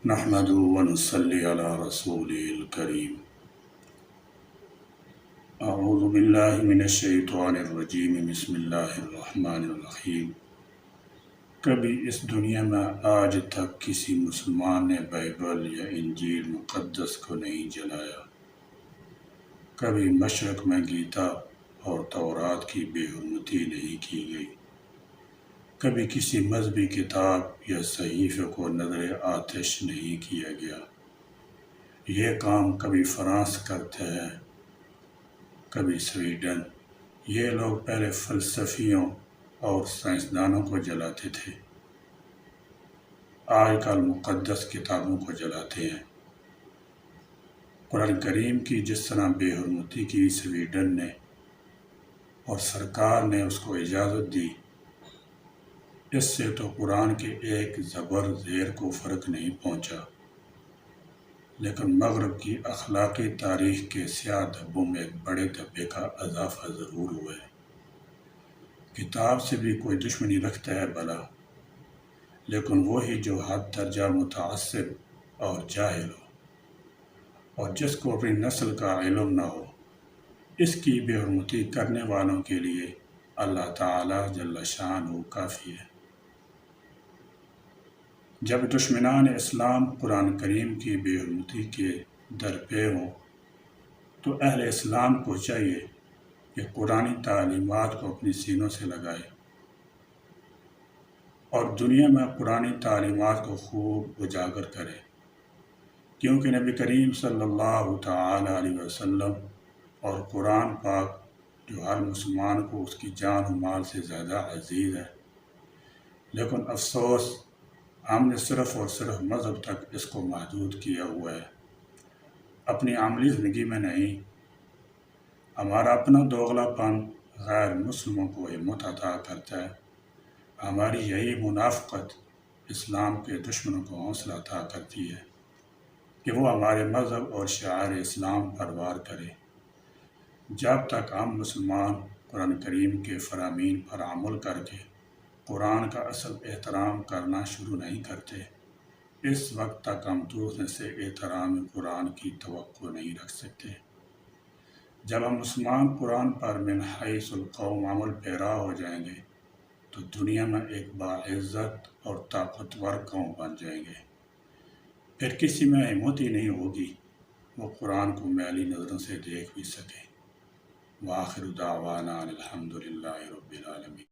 نحمده ونصلي على رسوله الكريم اعوذ باللہ من الشیطان الرجیم بسم اللہ الرحمن الرحیم۔ کبھی اس دنیا میں آج تک کسی مسلمان نے بائبل یا انجیل مقدس کو نہیں جلایا۔ کبھی مشرق میں گیتا اور تورات کی بے حرمتی نہیں کی گئی۔ کبھی کسی مذہبی کتاب یا صحیفے کو نظر آتش نہیں کیا گیا۔ یہ کام کبھی فرانس کرتے ہیں، کبھی سویڈن۔ یہ لوگ پہلے فلسفیوں اور سائنسدانوں کو جلاتے تھے، آج کل مقدس کتابوں کو جلاتے ہیں۔ قرآن کریم کی جس طرح بے حرمتی کی سویڈن نے اور سرکار نے اس کو اجازت دی، اس سے تو قرآن کے ایک زبر زیر کو فرق نہیں پہنچا، لیکن مغرب کی اخلاقی تاریخ کے سیاہ دھبوں میں ایک بڑے دھبے کا اضافہ ضرور ہوا ہے۔ کتاب سے بھی کوئی دشمنی رکھتا ہے بھلا، لیکن وہی جو حد درجہ متعصب اور جاہل ہو اور جس کو اپنی نسل کا علم نہ ہو، اس کی بے حرمتی کرنے والوں کے لیے اللہ تعالی جل شانہ کافی ہے۔ جب دشمنان اسلام قرآن کریم کی بے حرمتی کے درپے ہوں تو اہل اسلام کو چاہیے کہ قرآنی تعلیمات کو اپنی سینوں سے لگائے اور دنیا میں قرآنی تعلیمات کو خوب اجاگر کرے، کیونکہ نبی کریم صلی اللہ تعالی علیہ وسلم اور قرآن پاک جو ہر مسلمان کو اس کی جان و مال سے زیادہ عزیز ہے، لیکن افسوس ہم نے صرف اور صرف مذہب تک اس کو محدود کیا ہوا ہے، اپنی عملی زندگی میں نہیں۔ ہمارا اپنا دوغلا پن غیر مسلموں کو ہمت عطا کرتا ہے، ہماری یہی منافقت اسلام کے دشمنوں کو حوصلہ عطا کرتی ہے کہ وہ ہمارے مذہب اور شعائر اسلام پر وار کرے۔ جب تک ہم مسلمان قرآن کریم کے فرامین پر عمل کر کے قرآن کا اصل احترام کرنا شروع نہیں کرتے، اس وقت تک ہم دوسرے سے احترام قرآن کی توقع نہیں رکھ سکتے۔ جب ہم مسلمان قرآن پر من حیث القوم عمل پیرا ہو جائیں گے تو دنیا میں ایک باعزت اور طاقتور قوم بن جائیں گے، پھر کسی میں ہمت ہی نہیں ہوگی وہ قرآن کو میلی نظروں سے دیکھ بھی سکے۔ وآخر دعوانا الحمدللہ رب العالمین۔